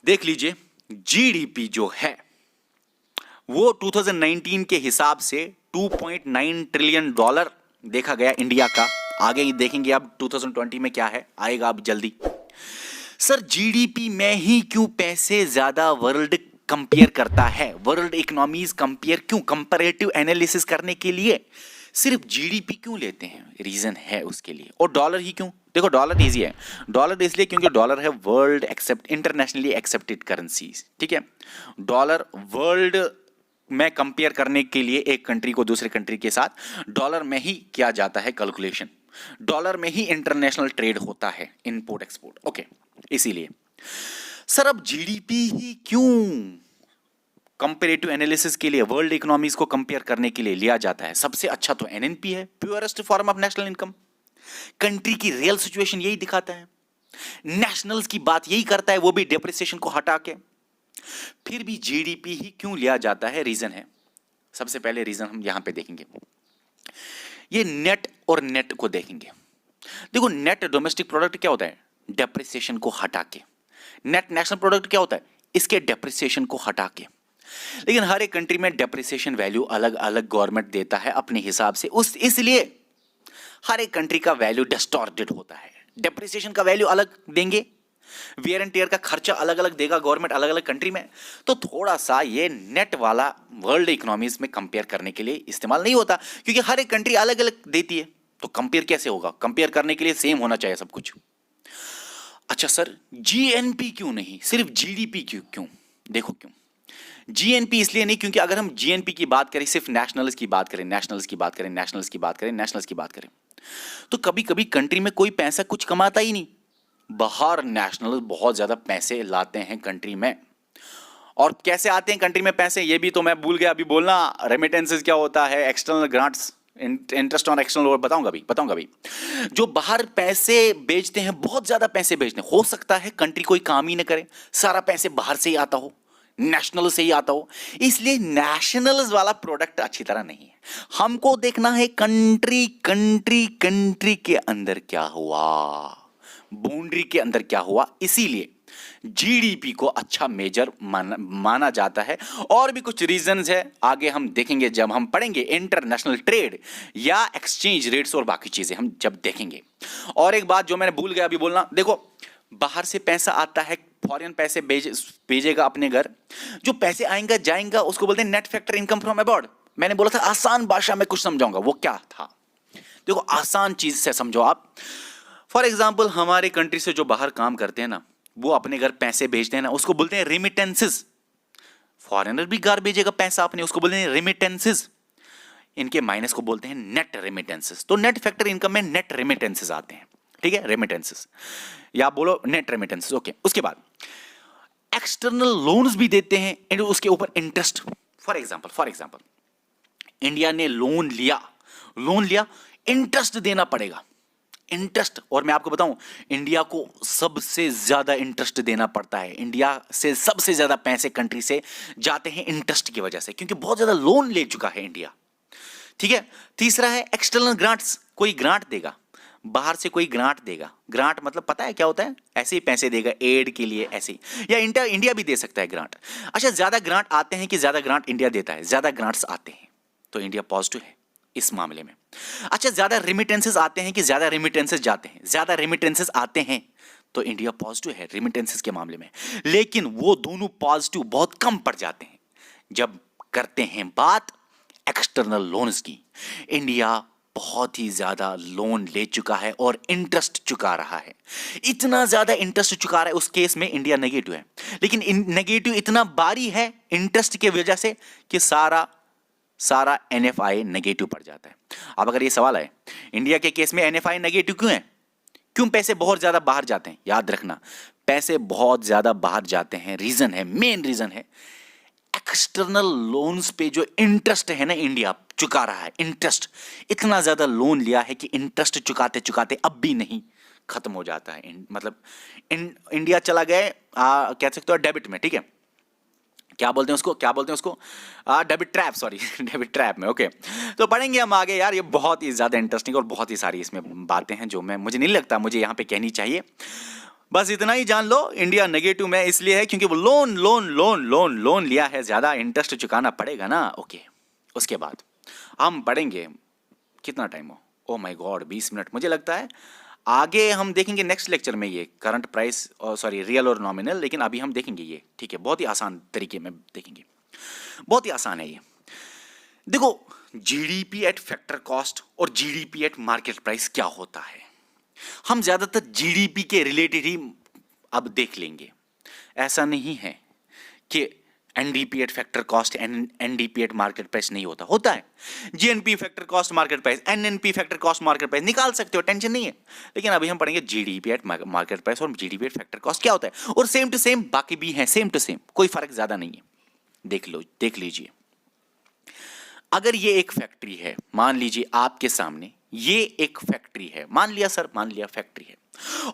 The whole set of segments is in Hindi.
देख लीजिए, जीडीपी जो है वो 2019 के हिसाब से 2.9 ट्रिलियन डॉलर देखा गया इंडिया का। आगे ही देखेंगे अब 2020 में क्या है, आएगा अब जल्दी। सर जीडीपी में ही क्यों पैसे ज्यादा वर्ल्ड कंपेयर करता है, वर्ल्ड इकोनॉमीज कंपेयर क्यों, कंपैरेटिव एनालिसिस करने के लिए सिर्फ जीडीपी क्यों लेते हैं, रीजन है उसके लिए। और डॉलर ही क्यों, देखो डॉलर इजी है, डॉलर इसलिए क्योंकि डॉलर है world accept internationally accepted currencies, ठीक है। डॉलर वर्ल्ड में कंपेयर करने के लिए एक कंट्री को दूसरे कंट्री के साथ डॉलर में ही किया जाता है कैलकुलेशन, डॉलर में ही इंटरनेशनल ट्रेड होता है, इंपोर्ट एक्सपोर्ट, ओके। इसीलिए सर अब जीडीपी ही क्यों कंपेरेटिव एनालिसिस के लिए, वर्ल्ड इकोनॉमीज को कंपेयर करने के लिए लिया जाता है। सबसे अच्छा तो एनएनपी है, purest form of national income, country की रियल सिचुएशन यही दिखाता है, नेशनल्स की बात यही करता है, वो भी डेप्रिसिएशन को हटा के। फिर भी जीडीपी ही क्यों लिया जाता है, रीजन है। सबसे पहले रीजन हम यहां पे देखेंगे, ये नेट और नेट को देखेंगे। देखो नेट डोमेस्टिक प्रोडक्ट क्या होता है, डेप्रिसिएशन को हटा के। नेट नेशनल प्रोडक्ट क्या होता है, इसके डेप्रिसिएशन को हटा के। लेकिन हर एक कंट्री में डेप्रिसिएशन वैल्यू अलग अलग गवर्नमेंट देता है अपने हिसाब से, उस इसलिए हर एक कंट्री का वैल्यू डिस्टॉर्टेड होता है। डेप्रिसिएशन का वैल्यू अलग देंगे, वेयर एंड टेयर का खर्चा अलग अलग देगा गवर्नमेंट अलग अलग कंट्री में, तो थोड़ा सा ये नेट वाला वर्ल्ड इकोनॉमीज में कंपेयर करने के लिए इस्तेमाल नहीं होता, क्योंकि हर एक कंट्री अलग अलग देती है, तो कंपेयर कैसे होगा, कंपेयर करने के लिए सेम होना चाहिए सब कुछ। अच्छा सर जीएनपी क्यों नहीं, सिर्फ जीडीपी क्यों, देखो क्यों जीएनपी इसलिए नहीं, क्योंकि अगर हम जीएनपी की बात करें, सिर्फ नेशनल्स की बात करें, नेशनल्स की बात करें, नेशनल्स की बात करें, नेशनल्स की बात करें, तो कभी कभी कंट्री में कोई पैसा कुछ कमाता ही नहीं, बाहर नेशनल बहुत ज्यादा पैसे लाते हैं कंट्री में। और कैसे आते हैं कंट्री में पैसे, ये भी तो मैं भूल गया अभी बोलना, रेमिटेंसेस क्या होता है, external grants, interest on external, बताऊंगा भी। जो बाहर पैसे बेचते हैं, बहुत ज्यादा पैसे बेचते हैं, हो सकता है कंट्री कोई काम ही न करे, सारा पैसे बाहर से ही आता हो, नेशनल से ही आता हो, इसलिए नेशनल्स वाला प्रोडक्ट अच्छी तरह नहीं है। हमको देखना है कंट्री कंट्री कंट्री के अंदर क्या हुआ, बाउंड्री के अंदर क्या हुआ, इसीलिए जीडीपी को अच्छा मेजर माना जाता है। और भी कुछ रीजंस है, आगे हम देखेंगे जब हम पढ़ेंगे इंटरनेशनल ट्रेड या एक्सचेंज रेट्स और बाकी चीजें हम जब देखेंगे। और एक बात जो मैंने भूल गया अभी बोलना, देखो बाहर से पैसा आता है, फॉरेन पैसे भेजेगा अपने घर, जो पैसे आएंगे जाएंगा उसको बोलते हैं net factor income from abroad. मैंने बोला था आसान भाषा में कुछ समझाऊंगा, वो क्या था, देखो आसान चीज से समझो आप। फॉर एग्जाम्पल हमारे कंट्री से जो बाहर काम करते हैं ना, वो अपने घर पैसे भेजते हैं ना, उसको बोलते हैं रेमिटेंसेस। फॉरेनर भी घर भेजेगा पैसा अपने, उसको बोलते हैं रेमिटेंसेस, इनके माइनस को बोलते हैं नेट रेमिटेंसेस। तो नेट फैक्टर इनकम में नेट रेमिटेंसेस आते हैं, ठीक है, रेमिटेंसेस या बोलो नेट रेमिटेंसेस, ओके। उसके बाद एक्सटर्नल लोन्स भी देते हैं एंड उसके ऊपर इंटरेस्ट। फॉर एग्जाम्पल इंडिया ने लोन लिया, इंटरेस्ट देना पड़ेगा, इंटरेस्ट। और मैं आपको बताऊं, इंडिया को सबसे ज्यादा इंटरेस्ट देना पड़ता है, इंडिया से सबसे ज्यादा पैसे कंट्री से जाते हैं इंटरेस्ट की वजह से, क्योंकि बहुत ज्यादा लोन ले चुका है इंडिया, ठीक है। तीसरा है एक्सटर्नल ग्रांट्स, कोई ग्रांट देगा, बाहर से कोई ग्रांट देगा, ग्रांट मतलब पता है क्या होता है, ऐसे ही पैसे देगा एड के लिए, ऐसे ही, या इंडिया भी दे सकता है ग्रांट। अच्छा ज्यादा ग्रांट आते हैं कि ज्यादा ग्रांट इंडिया देता है, ज्यादा ग्रांट्स आते हैं तो इंडिया पॉजिटिव है इस मामले में। अच्छा ज्यादा रेमिटेंसेस आते हैं कि ज्यादा रेमिटेंसेस जाते हैं, ज्यादा रेमिटेंसेस आते हैं तो इंडिया पॉजिटिव है रेमिटेंसेस के मामले में। लेकिन वो दोनों पॉजिटिव बहुत कम पड़ जाते हैं जब करते हैं बात एक्सटर्नल लोन्स की। इंडिया बहुत ही ज्यादा लोन ले चुका है और इंटरेस्ट चुका रहा है, इतना ज्यादा इंटरेस्ट चुका रहा है, उस केस में इंडिया नेगेटिव है। लेकिन नेगेटिव इतना भारी है इंटरेस्ट की वजह से कि सारा एनएफआई नेगेटिव पड़ जाता है। अब अगर ये सवाल है इंडिया के केस में एनएफआई नेगेटिव क्यों है, क्यों पैसे बहुत ज्यादा बाहर जाते हैं, याद रखना पैसे बहुत ज्यादा बाहर जाते हैं, रीजन है, मेन रीजन है एक्सटर्नल लोन्स पे जो इंटरेस्ट है ना इंडिया चुका रहा है। इंटरेस्ट इतना ज्यादा लोन लिया है कि इंटरेस्ट चुकाते चुकाते अब भी नहीं खत्म हो जाता है, मतलब इंडिया चला गया कह सकते हो डेबिट में, ठीक है, क्या बोलते हैं उसको debit trap, sorry debit trap में, ओके। तो पढ़ेंगे हम आगे यार, ये बहुत ही ज्यादा इंटरेस्टिंग और बहुत ही सारी इसमें बातें हैं जो मुझे नहीं लगता मुझे यहाँ पे कहनी चाहिए। बस इतना ही जान लो, इंडिया नेगेटिव में इसलिए है क्योंकि वो loan loan loan loan loan लिया है, ज्यादा इंटरेस्ट चुकाना पड़ेगा ना। ओके, उसके बाद हम पढ़ेंगे, कितना टाइम हो, ओ माय गॉड 20 मिनट। मुझे लगता है आगे हम देखेंगे नेक्स्ट लेक्चर में ये करंट प्राइस और सॉरी रियल और नॉमिनल, लेकिन अभी हम देखेंगे ये, ठीक है, बहुत ही आसान तरीके में देखेंगे, बहुत ही आसान है ये। देखो, जीडीपी एट फैक्टर कॉस्ट और जीडीपी एट मार्केट प्राइस क्या होता है, हम ज्यादातर जीडीपी के रिलेटेड ही अब देख लेंगे। ऐसा नहीं है कि NDP at factor cost NDP at market price नहीं होता, होता है। GNP factor cost market price, NNP factor cost market price निकाल सकते हो, टेंशन नहीं है। लेकिन अभी हम पढ़ेंगे जीडीपी एट मार्केट प्राइस और जीडीपी एट फैक्टर कॉस्ट क्या होता है, और सेम टू सेम बाकी भी है, सेम टू सेम, कोई फर्क ज्यादा नहीं है। देख लीजिए, अगर ये एक फैक्ट्री है, मान लीजिए आपके सामने ये एक फैक्ट्री है, मान लिया फैक्ट्री है,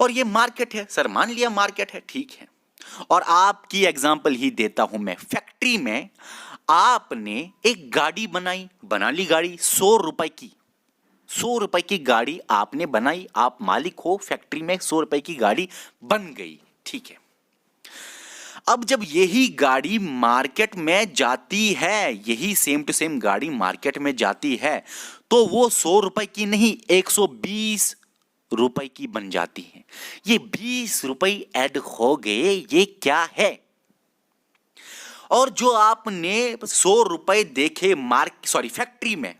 और ये मार्केट है सर, मान लिया मार्केट है, ठीक है। और आपकी एग्जांपल ही देता हूं मैं, फैक्ट्री में आपने एक गाड़ी बना ली गाड़ी 100 रुपए की, 100 रुपए की गाड़ी आपने बनाई, आप मालिक हो, फैक्ट्री में 100 रुपए की गाड़ी बन गई, ठीक है। अब जब यही गाड़ी मार्केट में जाती है, यही सेम टू सेम गाड़ी मार्केट में जाती है, तो वो 100 रुपए की नहीं 120 रुपए की बन जाती है। ये 20 रुपए ऐड हो गए, ये क्या है? और जो आपने 100 रुपए देखे फैक्ट्री में,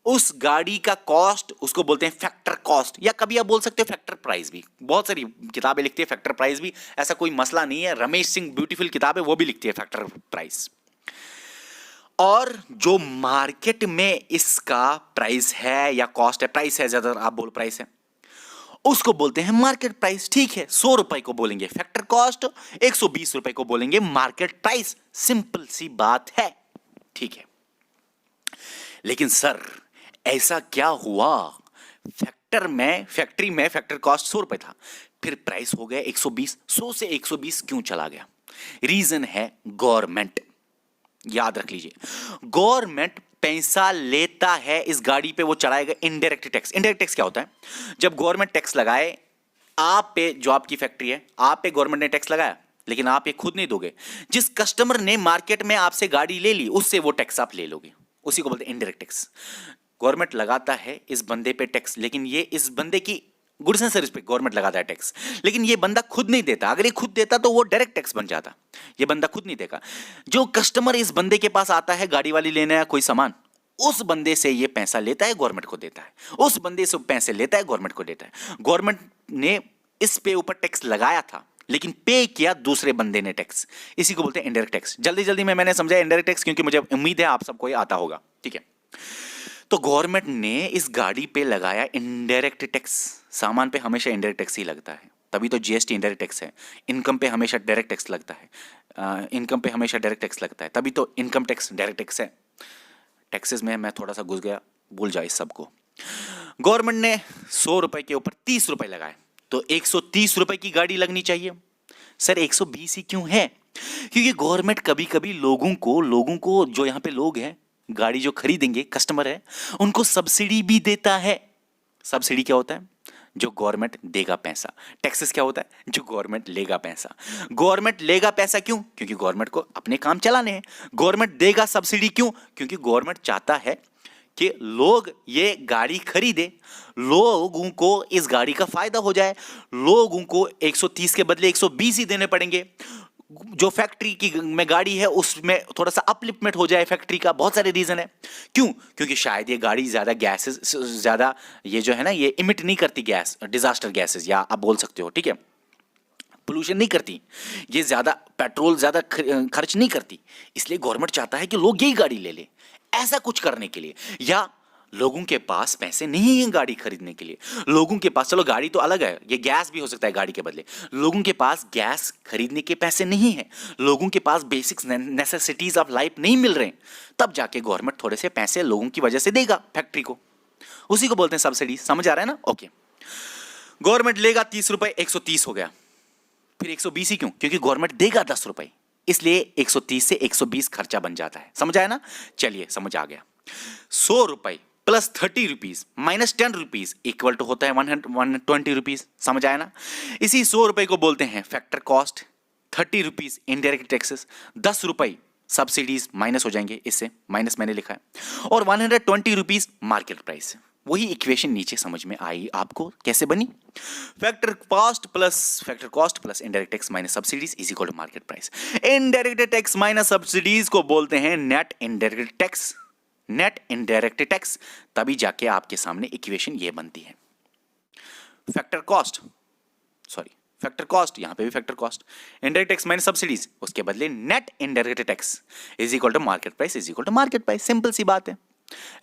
उस गाड़ी का कॉस्ट, उसको बोलते हैं फैक्टर कॉस्ट, या कभी आप बोल सकते हो फैक्टर प्राइस भी। बहुत सारी किताबें लिखती है फैक्टर प्राइस भी, ऐसा कोई मसला नहीं है। रमेश सिंह ब्यूटीफुल किताब है, वो भी लिखती है फैक्टर प्राइस। और जो मार्केट में इसका प्राइस है या कॉस्ट है, प्राइस है ज्यादा, आप बोल प्राइस है, उसको बोलते हैं मार्केट प्राइस, ठीक है। 100 रुपए को बोलेंगे फैक्टर कॉस्ट, 120 रुपए को बोलेंगे मार्केट प्राइस, सिंपल सी बात है, ठीक है। लेकिन सर ऐसा क्या हुआ, फैक्ट्री में फैक्टर कॉस्ट 100 रुपए था, फिर प्राइस हो गया 120, 100 से 120 क्यों चला गया? रीजन है गवर्नमेंट, याद रख लीजिए, गवर्नमेंट पैसा लेता है इस गाड़ी पे, वो चढ़ाएगा इनडायरेक्ट टैक्स। इनडायरेक्ट टैक्स क्या होता है? जब गवर्नमेंट टैक्स लगाए आप पे, जो आपकी फैक्ट्री है, आप पे गवर्नमेंट ने टैक्स लगाया, लेकिन आप ये खुद नहीं दोगे, जिस कस्टमर ने मार्केट में आपसे गाड़ी ले ली उससे वो टैक्स आप ले लोगे, उसी को बोलते हैं इनडायरेक्ट टैक्स। गवर्नमेंट लगाता है इस बंदे पे टैक्स, लेकिन ये इस बंदे की गुड्स एंड सर्विस पे गवर्नमेंट लगाता है टैक्स, लेकिन ये बंदा खुद नहीं देता। अगर ये खुद देता तो वो डायरेक्ट टैक्स बन जाता, ये बंदा खुद नहीं देगा। जो कस्टमर इस बंदे के पास आता है गाड़ी वाली लेने या कोई सामान, उस बंदे से ये पैसा लेता है, गवर्नमेंट को देता है, उस बंदे से पैसे लेता है, गवर्नमेंट को देता है। गवर्नमेंट ने इस पे ऊपर टैक्स लगाया था, लेकिन पे किया दूसरे बंदे ने टैक्स, इसी को बोलते हैं इनडायरेक्ट टैक्स। जल्दी जल्दी में मैंने समझाया इनडायरेक्ट टैक्स, क्योंकि मुझे उम्मीद है आप सबको ये आता होगा, ठीक है। तो गवर्नमेंट ने इस गाड़ी पे लगाया इनडायरेक्ट टैक्स। सामान पे हमेशा इनडायरेक्ट टैक्स ही लगता है, तभी तो जीएसटी इनडायरेक्ट टैक्स है। इनकम पे हमेशा डायरेक्ट टैक्स लगता है, इनकम पे हमेशा डायरेक्ट टैक्स लगता है, तभी तो इनकम टैक्स डायरेक्ट टैक्स है। टैक्सेस में मैं थोड़ा सा घुस गया, भूल जाओ इस सबको। गवर्नमेंट ने 100 रुपए के ऊपर 30 रुपए लगाए, तो 130 रुपए की गाड़ी लगनी चाहिए। सर 120 ही क्यों है? क्योंकि गवर्नमेंट कभी कभी लोगों को जो यहाँ पे लोग हैं, गाड़ी जो खरीदेंगे, कस्टमर है, उनको सब्सिडी भी देता है। सब्सिडी क्या होता है? जो गवर्नमेंट देगा पैसा। टैक्सेस क्या होता है? जो गवर्नमेंट लेगा पैसा। गवर्नमेंट लेगा पैसा क्यों? क्योंकि गवर्नमेंट को अपने काम चलाने हैं। गवर्नमेंट देगा सब्सिडी क्यों? क्योंकि गवर्नमेंट चाहता है कि लोग ये गाड़ी खरीदे, लोगों को इस गाड़ी का फायदा हो जाए, लोगों को 130 के बदले 120 ही देने पड़ेंगे। जो फैक्ट्री की में गाड़ी है उसमें थोड़ा सा अपलिफ्टमेंट हो जाए फैक्ट्री का। बहुत सारे रीजन है क्यों, क्योंकि शायद ये गाड़ी ज्यादा गैसेस, ज्यादा ये जो है ना, ये इमिट नहीं करती गैस, डिजास्टर गैसेस, या आप बोल सकते हो, ठीक है, पोल्यूशन नहीं करती, ये ज्यादा पेट्रोल ज्यादा खर्च नहीं करती। इसलिए गवर्नमेंट चाहता है कि लोग यही गाड़ी ले ले, ऐसा कुछ करने के लिए। या लोगों के पास पैसे नहीं है गाड़ी खरीदने के लिए, लोगों के पास, चलो गाड़ी तो अलग है, ये गैस भी हो सकता है गाड़ी के बदले, लोगों के पास गैस खरीदने के पैसे नहीं है, लोगों के पास बेसिक नेसेसिटीज ऑफ लाइफ नहीं मिल रहे, तब जाके गवर्नमेंट थोड़े से पैसे लोगों की वजह से देगा फैक्ट्री को, उसी को बोलते हैं सब्सिडी। समझ आ रहा है ना? ओके, गवर्नमेंट लेगा 30 रुपए, 130 हो गया, फिर 120 ही क्यों? क्योंकि गवर्नमेंट देगा 10 रुपए, इसलिए 130 से 120 खर्चा बन जाता है। समझ आया ना? चलिए समझ आ गया। 100 रुपए plus 30 rupees minus 10 rupees equal to होता है 120 रुपीज। समझ आया ना? इसी 100 रुपए को बोलते हैं factor cost. 30 rupees indirect taxes, 10 रुपए सब्सिडीज माइनस हो जाएंगे, इससे माइनस मैंने लिखा है, और 120 रुपीज मार्केट प्राइस। वही इक्वेशन नीचे समझ में आई आपको कैसे बनी? Factor cost plus indirect tax minus subsidies is equal to market price. Indirect tax minus subsidies को बोलते हैं net indirect tax. Net indirect tax, तभी जाके आपके सामने इक्वेशन ये बनती है। फैक्टर कॉस्ट यहां पे भी factor cost, indirect tax minus subsidies, उसके बदले net indirect tax is equal to market price is equal to market price. Simple सी बात है।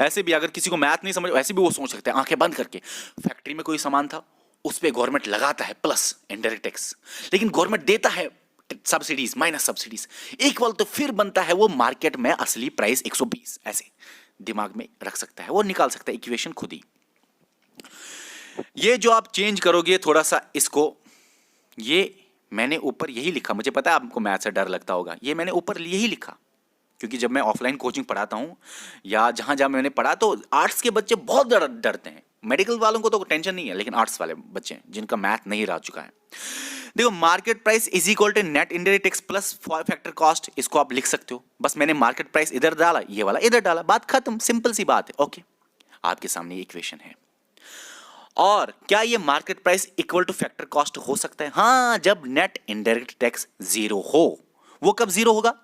ऐसे भी अगर किसी को मैथ नहीं समझ, ऐसे भी वो सोच सकते हैं आंखें बंद करके, फैक्ट्री में कोई सामान था, उस पे गवर्नमेंट लगाता है प्लस इनडायरेक्ट टैक्स, लेकिन गवर्नमेंट देता है सब्सिडीज माइनस सब्सिडीज इक्वल, तो फिर बनता है वो मार्केट में असली प्राइस 120। ऐसे दिमाग में रख सकता है, वो निकाल सकता है इक्वेशन खुद ही। ये जो आप चेंज करोगे थोड़ा सा इसको, ये मैंने ऊपर यही लिखा, मुझे पता है आपको मैथ से डर लगता होगा, ये मैंने ऊपर यही लिखा क्योंकि जब मैं ऑफलाइन कोचिंग पढ़ाता हूँ या जहाँ जहाँ मैंने पढ़ा, तो आर्ट्स के बच्चे बहुत डरते हैं। मेडिकल वालों को तो टेंशन नहीं है, लेकिन आर्ट्स वाले बच्चे जिनका मैथ नहीं रह चुका है, देखो market price is equal to net indirect tax plus factor cost, इसको आप लिख सकते हो। बस मैंने मार्केट प्राइस इधर डाला, ये वाला इधर डाला, बात खत्म, सिंपल सी बात है। ओके, आपके सामने ये इक्वेशन है। और क्या ये market price equal two factor cost हो सकता है? हाँ, जब नेट इनडायरेक्ट टैक्स जीरो हो। वो कब जीरो होगा?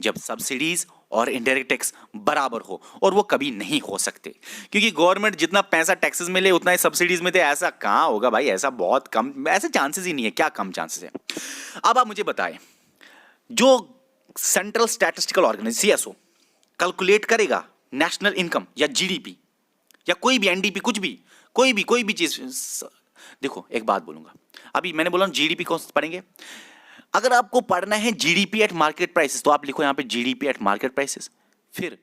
जब सब्सिडीज और इनडायरेक्ट टैक्स बराबर हो, और वो कभी नहीं हो सकते क्योंकि गवर्नमेंट जितना पैसा टैक्सेस में ले उतना ही सब्सिडीज में दे। ऐसा कहाँ होगा भाई? ऐसा बहुत कम, ऐसे चांसेस ही नहीं है। क्या कम चांसेस है? अब आप मुझे बताएं, जो central statistical organisation CSO calculate करेगा नेशनल इनकम या जीडीपी या कोई भी एनडीपी, कुछ भी, कोई भी चीज, देखो एक बात बोलूंगा, अभी मैंने बोला जीडीपी कौन पढ़ेंगे। अगर आपको पढ़ना है जीडीपी एट मार्केट प्राइसेस, तो आप लिखो यहां पे जीडीपी एट मार्केट प्राइसेस, फिर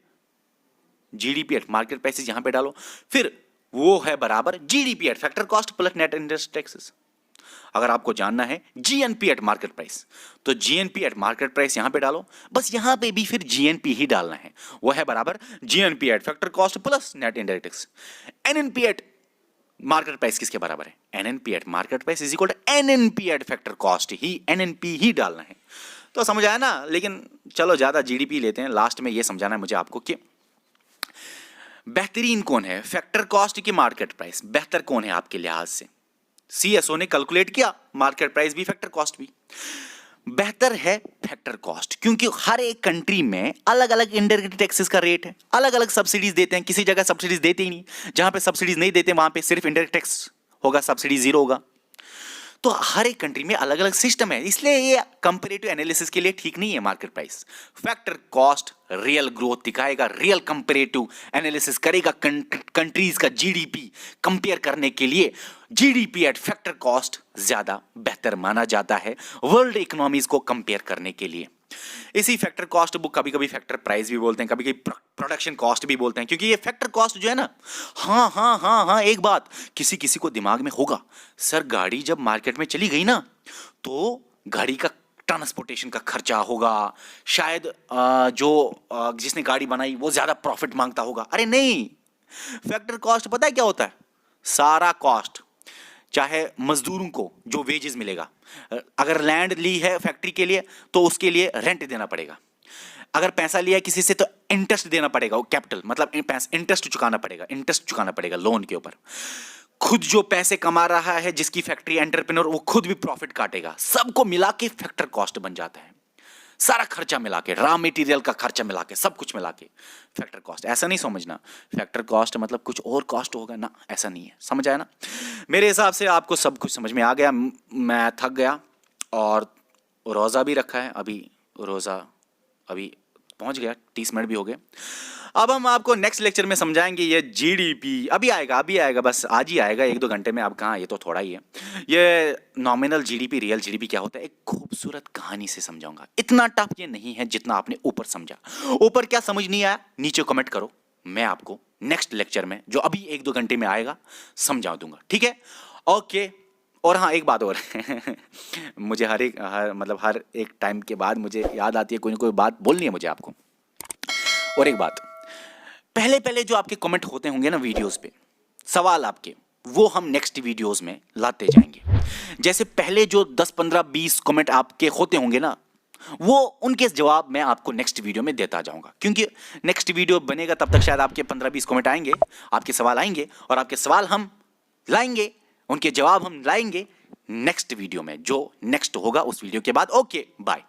जीडीपी एट मार्केट प्राइसेस यहां पे डालो, फिर वो है बराबर GDP at factor cost plus net interest taxes. अगर आपको जानना है जीएनपी एट मार्केट प्राइस, तो जीएनपी एट मार्केट प्राइस यहां पे डालो, बस यहां पे भी फिर जीएनपी ही डालना है, वो है बराबर GNP at factor cost plus net indirect tax. NNP at market price किसके बराबर है? NNP at market price is equal to NNP at factor cost, ही एनएनपी ही डालना है। तो समझ आया ना? लेकिन चलो ज्यादा जीडीपी लेते हैं, लास्ट में ये समझाना है मुझे आपको कि बेहतरीन कौन है, फैक्टर कॉस्ट की मार्केट प्राइस, बेहतर कौन है आपके लिहाज से? सीएसओ ने कैलकुलेट किया, मार्केट प्राइस भी फैक्टर कॉस्ट भी बेहतर है फैक्टर कॉस्ट, क्योंकि हर एक कंट्री में अलग अलग इनडायरेक्ट टैक्सेस का रेट है, अलग अलग सब्सिडीज देते हैं। किसी जगह सब्सिडीज देते ही नहीं, जहां पे सब्सिडीज नहीं देते वहां पे सिर्फ इनडायरेक्ट टैक्स होगा, सब्सिडी जीरो होगा। तो हर एक कंट्री में अलग अलग सिस्टम है, इसलिए ये कंपैरेटिव एनालिसिस के लिए ठीक नहीं है market price. Factor cost real growth दिखाएगा, रियल कंपैरेटिव एनालिसिस करेगा कंट्रीज का जीडीपी कंपेयर करने के लिए। जीडीपी एट फैक्टर कॉस्ट ज्यादा बेहतर माना जाता है वर्ल्ड इकोनॉमीज को कंपेयर करने के लिए। इसी फैक्टर कॉस्ट बुक कभी कभी फैक्टर प्राइस भी बोलते हैं, कभी कभी प्रोडक्शन कॉस्ट भी बोलते हैं, क्योंकि ये फैक्टर कॉस्ट जो है ना, हाँ, एक बात किसी किसी को दिमाग में होगा, सर गाड़ी जब मार्केट में चली गई ना, तो गाड़ी का ट्रांसपोर्टेशन का खर्चा होगा, शायद जिसने गाड़ी बनाई वो ज्यादा प्रॉफिट मांगता होगा। अरे नहीं, फैक्टर कॉस्ट पता है क्या होता है? सारा कॉस्ट, चाहे मजदूरों को जो वेजेस मिलेगा, अगर लैंड ली है फैक्ट्री के लिए तो उसके लिए रेंट देना पड़ेगा, अगर पैसा लिया है किसी से तो इंटरेस्ट देना पड़ेगा, वो कैपिटल मतलब इंटरेस्ट चुकाना पड़ेगा लोन के ऊपर। खुद जो पैसे कमा रहा है जिसकी फैक्ट्री एंटरप्रेन्योर, वो खुद भी प्रॉफिट काटेगा। सबको मिला के फैक्टर कॉस्ट बन जाता है, सारा खर्चा मिला के, रॉ मटेरियल का खर्चा मिला के, सब कुछ मिला के फैक्टर कॉस्ट। ऐसा नहीं समझना फैक्टर कॉस्ट मतलब कुछ और कॉस्ट होगा ना, ऐसा नहीं है। समझ आया ना? मेरे हिसाब से आपको सब कुछ समझ में आ गया। मैं थक गया और रोज़ा भी रखा है, अभी रोज़ा अभी पहुंच गया, 30 मिनट भी हो गए। अब हम आपको नेक्स्ट लेक्चर में समझाएंगे ये जीडीपी। अभी आएगा, बस आज ही आएगा, 1-2 घंटे में। अब कहाँ, ये तो थोड़ा ही है। ये नॉमिनल जीडीपी, रियल जीडीपी क्या होता है, एक खूबसूरत कहानी से समझाऊंगा। इतना टफ ये नहीं है जितना आपने ऊपर समझा। ऊपर क्या समझ नहीं आया नीचे कमेंट करो, मैं आपको नेक्स्ट लेक्चर में जो अभी 1-2 घंटे में आएगा समझा दूंगा, ठीक है? ओके। और हाँ, एक बात और मुझे हर एक टाइम के बाद मुझे याद आती है, कोई ना कोई बात बोलनी है मुझे आपको। और एक बात, पहले पहले जो आपके कमेंट होते होंगे ना वीडियोस पे, सवाल आपके, वो हम नेक्स्ट वीडियोस में लाते जाएंगे। जैसे पहले जो 10 15 20 कमेंट आपके होते होंगे ना, वो उनके जवाब मैं आपको नेक्स्ट वीडियो में देता जाऊंगा, क्योंकि नेक्स्ट वीडियो बनेगा तब तक शायद आपके 15 20 कमेंट आएंगे, आपके सवाल आएंगे, और आपके सवाल हम लाएंगे, उनके जवाब हम लाएंगे नेक्स्ट वीडियो में, जो नेक्स्ट होगा उस वीडियो के बाद। Okay bye.